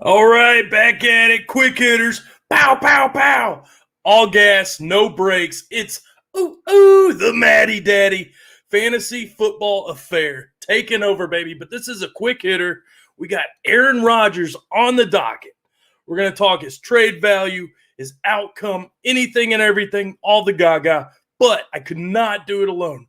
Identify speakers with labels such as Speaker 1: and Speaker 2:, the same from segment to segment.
Speaker 1: All right, back at it. Quick hitters. Pow, pow, pow. All gas, no brakes. It's the Matty Daddy fantasy football affair taking over, baby. But this is a quick hitter. We got Aaron Rodgers on the docket. We're going to talk his trade value, his outcome, anything and everything, all the gaga. But I could not do it alone.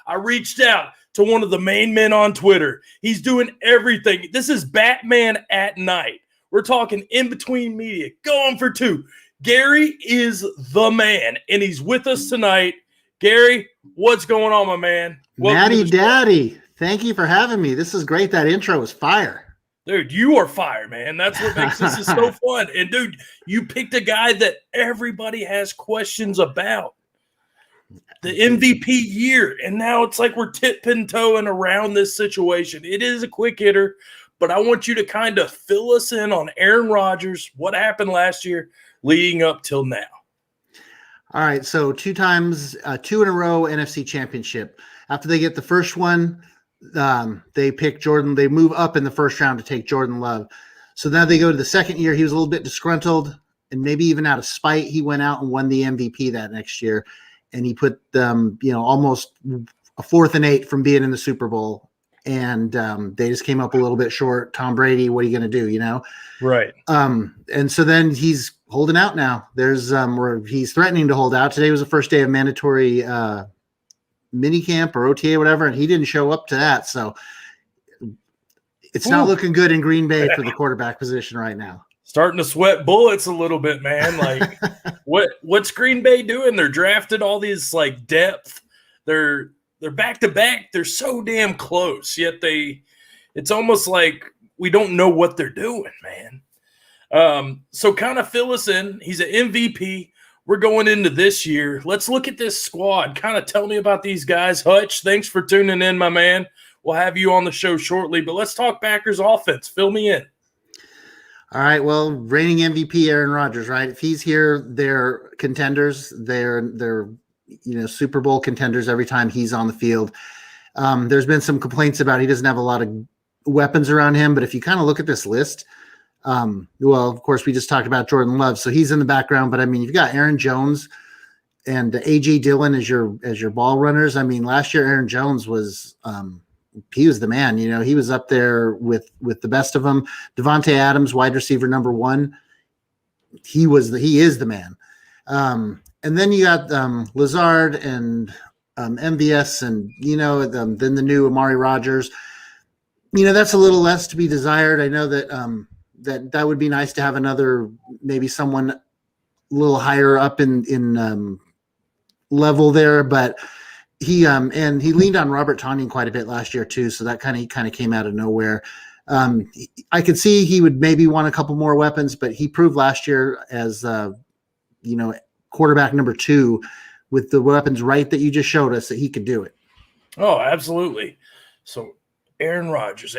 Speaker 1: I reached out to one of the main men on Twitter. He's doing everything. This is Batman at night. We're talking in between media, going for two. Gary is the man, and he's with us tonight. Gary, what's going on, my man?
Speaker 2: Matty Daddy, thank you for having me. This is great. That intro was fire.
Speaker 1: Dude, you are fire, man. That's what makes this so fun. And, dude, you picked a guy that everybody has questions about. The MVP year, and now it's like we're tip-and-toeing around this situation. It is a quick hitter, but I want you to kind of fill us in on Aaron Rodgers, what happened last year leading up till now.
Speaker 2: All right, so two in a row NFC Championship. After they get the first one, they pick Jordan. They move up in the first round to take Jordan Love. So now they go to the second year. He was a little bit disgruntled, and maybe even out of spite, he went out and won the MVP that next year. And he put them, almost a 4th and 8 from being in the Super Bowl. And they just came up a little bit short. Tom Brady, what are you going to do,
Speaker 1: Right.
Speaker 2: And so then he's holding out now. There's where he's threatening to hold out. Today was the first day of mandatory mini camp or OTA, whatever, and he didn't show up to that. So it's not looking good in Green Bay for the quarterback position right now.
Speaker 1: Starting to sweat bullets a little bit, man. Like, what's Green Bay doing? They're drafted all these like depth. They're back to back. They're so damn close, yet it's almost like we don't know what they're doing, man. So kind of fill us in. He's an MVP. We're going into this year. Let's look at this squad. Kind of tell me about these guys. Hutch, thanks for tuning in, my man. We'll have you on the show shortly, but let's talk Packers offense. Fill me in.
Speaker 2: All right. Well, reigning MVP Aaron Rodgers, right? If he's here, they're contenders. They're Super Bowl contenders every time he's on the field. There's been some complaints about he doesn't have a lot of weapons around him, but if you kind of look at this list, well, of course, we just talked about Jordan Love, so he's in the background. But I mean, you've got Aaron Jones and AJ Dillon as your ball runners. I mean, last year Aaron Jones was he was the man. He was up there with the best of them. Devontae Adams, wide receiver number 1. He is the man. And then you got Lazard and MVS and then the new Amari Rodgers. That's a little less to be desired. I know that that would be nice to have another, maybe someone a little higher up in level there, but he leaned on Robert Tonyan quite a bit last year too, so that kind of came out of nowhere. I could see he would maybe want a couple more weapons, but he proved last year as quarterback number 2 with the weapons right that you just showed us that he could do it.
Speaker 1: Oh, absolutely. So Aaron Rodgers,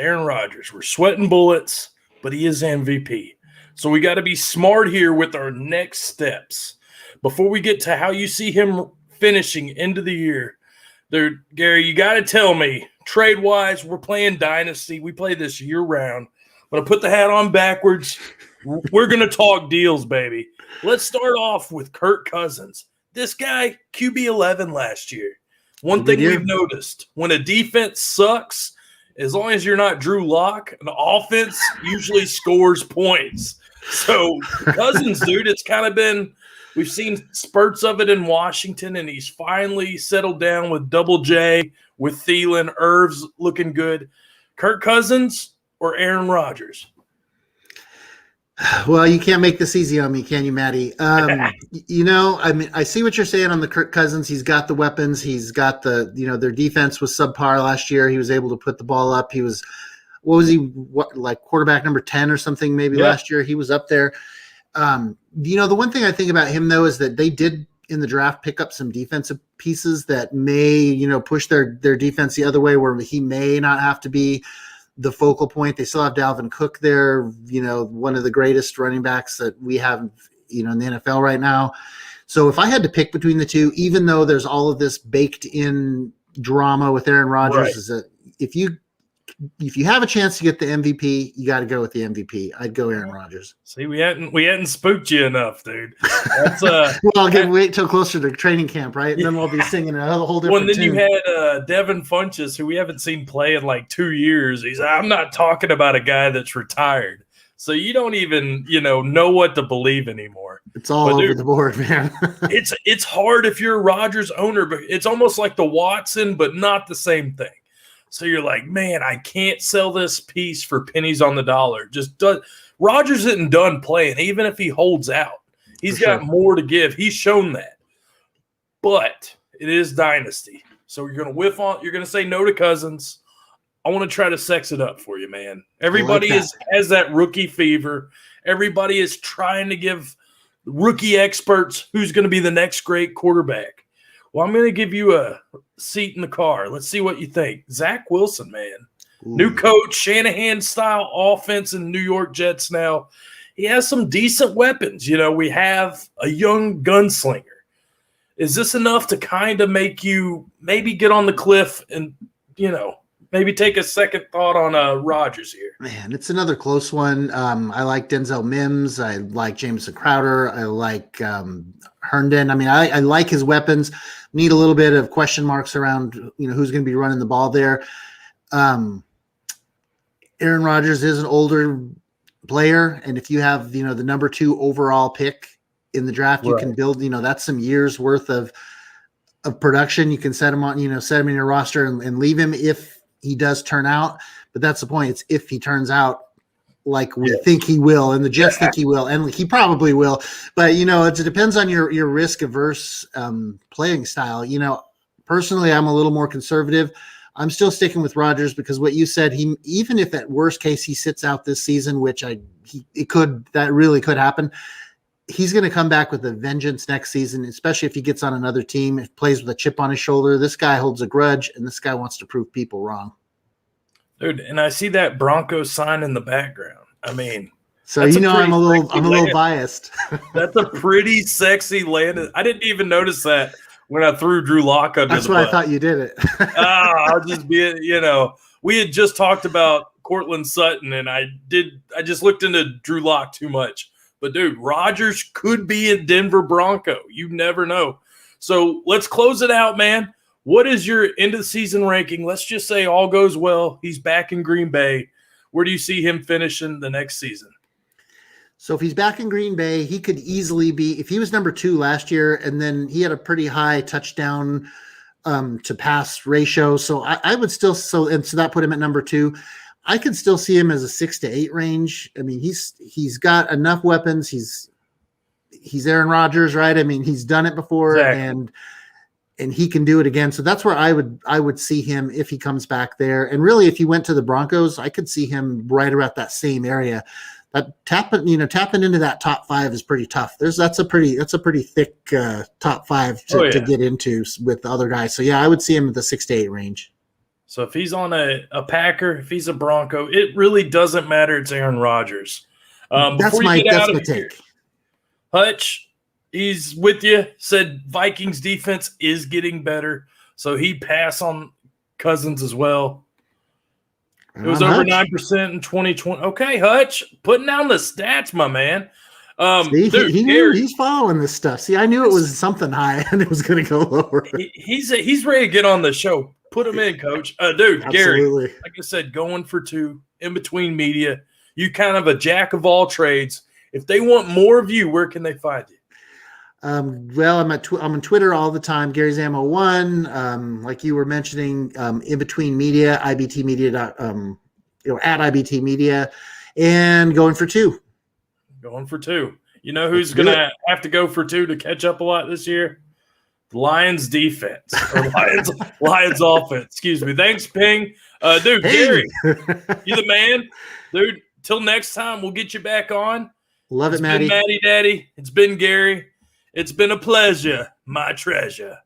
Speaker 1: we're sweating bullets, but he is MVP. So we got to be smart here with our next steps. Before we get to how you see him finishing into the year, Gary, you got to tell me, trade-wise, we're playing Dynasty. We play this year-round. I'm going to put the hat on backwards. We're going to talk deals, baby. Let's start off with Kirk Cousins. This guy, QB 11 last year. One thing we've noticed, when a defense sucks, as long as you're not Drew Lock, an offense usually scores points. So Cousins, dude, it's kind of been – we've seen spurts of it in Washington, and he's finally settled down with Double J, with Thielen, Irv's looking good. Kirk Cousins or Aaron Rodgers?
Speaker 2: Well, you can't make this easy on me, can you, Matty? I mean, I see what you're saying on the Kirk Cousins. He's got the weapons. He's got their defense was subpar last year. He was able to put the ball up. He was, quarterback number 10 or something maybe last year. He was up there. The one thing I think about him, though, is that they did in the draft pick up some defensive pieces that may, push their defense the other way, where he may not have to be the focal point. They still have Dalvin Cook there, one of the greatest running backs that we have, in the NFL right now. So if I had to pick between the two, even though there's all of this baked in drama with Aaron Rodgers, is that if you if you have a chance to get the MVP, you got to go with the MVP. I'd go Aaron Rodgers.
Speaker 1: See, we hadn't spooked you enough, dude. That's
Speaker 2: well, I'll wait till closer to training camp, right? And then we'll be singing a whole different
Speaker 1: then
Speaker 2: tune.
Speaker 1: You had Devin Funchess, who we haven't seen play in like 2 years. I'm not talking about a guy that's retired. So you don't even, know what to believe anymore.
Speaker 2: It's all over the board, man.
Speaker 1: it's hard if you're a Rodgers owner, but it's almost like the Watson, but not the same thing. So you're like, man, I can't sell this piece for pennies on the dollar. Rodgers isn't done playing, even if he holds out. He's got more to give. He's shown that. But it is dynasty. So you're going to whiff on. You're going to say no to Cousins. I want to try to sex it up for you, man. Everybody has that rookie fever. Everybody is trying to give rookie experts who's going to be the next great quarterback. Well, I'm going to give you a seat in the car. Let's see what you think. Zach Wilson, man. Ooh. New coach, Shanahan-style offense in New York Jets now. He has some decent weapons. We have a young gunslinger. Is this enough to kind of make you maybe get on the cliff and, maybe take a second thought on Rodgers here?
Speaker 2: Man, it's another close one. I like Denzel Mims. I like Jameson Crowder. I like Herndon. I mean, I like his weapons. Need a little bit of question marks around, who's going to be running the ball there. Aaron Rodgers is an older player, and if you have, the number 2 overall pick in the draft, you can build, that's some years worth of production. You can set him on, set him in your roster and leave him if he does turn out. But that's the point. It's if he turns out like we think he will, and the Jets think he will, and he probably will. But it depends on your risk averse playing style. Personally, I'm a little more conservative. I'm still sticking with Rodgers because what you said, even if at worst case he sits out this season, which that really could happen. He's going to come back with a vengeance next season, especially if he gets on another team, if plays with a chip on his shoulder. This guy holds a grudge, and this guy wants to prove people wrong.
Speaker 1: Dude, and I see that Broncos sign in the background. I mean,
Speaker 2: so I'm a little biased.
Speaker 1: That's a pretty sexy land. I didn't even notice that when I threw Drew Lock under
Speaker 2: That's
Speaker 1: the
Speaker 2: why
Speaker 1: bus.
Speaker 2: I thought you did it.
Speaker 1: I'll just be, we had just talked about Cortland Sutton, and I just looked into Drew Lock too much. But, dude, Rodgers could be a Denver Bronco. You never know. So let's close it out, man. What is your end-of-the-season ranking? Let's just say all goes well. He's back in Green Bay. Where do you see him finishing the next season?
Speaker 2: So if he's back in Green Bay, he could easily be – if he was number 2 last year, and then he had a pretty high touchdown to pass ratio. So I would still – so that put him at number 2. I could still see him as a 6 to 8 range. I mean, he's got enough weapons. He's Aaron Rodgers, right? I mean, he's done it before, exactly. and he can do it again. So that's where I would see him if he comes back there. And really, if he went to the Broncos, I could see him right around that same area. That tapping into that top 5 is pretty tough. That's a pretty thick top 5 to get into with the other guys. So yeah, I would see him at the 6 to 8 range.
Speaker 1: So if he's on a Packer, if he's a Bronco, it really doesn't matter. It's Aaron Rodgers.
Speaker 2: That's my take.
Speaker 1: Hutch, he's with you. Said Vikings defense is getting better, so he passed on Cousins as well. It was over 9% in 2020. Okay, Hutch, putting down the stats, my man.
Speaker 2: See, he knew he's following this stuff. See, I knew it was something high and it was going to go lower.
Speaker 1: He's ready to get on the show. Put him in, Coach. Dude,
Speaker 2: Absolutely.
Speaker 1: Gary, like I said, going for 2, in between media. You kind of a jack of all trades. If they want more of you, where can they find you?
Speaker 2: Well, I'm on Twitter all the time. Gary's Ammo 1. Like you were mentioning, in between media, IBT Media, at IBT Media, and going for 2.
Speaker 1: Going for 2. You know who's going to have to go for 2 to catch up a lot this year? Lions defense or Lions offense. Excuse me. Thanks, Ping. Dude, hey. Gary, you the man. Dude, till next time, we'll get you back on.
Speaker 2: Love it, Matty.
Speaker 1: It's been Matty Daddy. It's been Gary. It's been a pleasure, my treasure.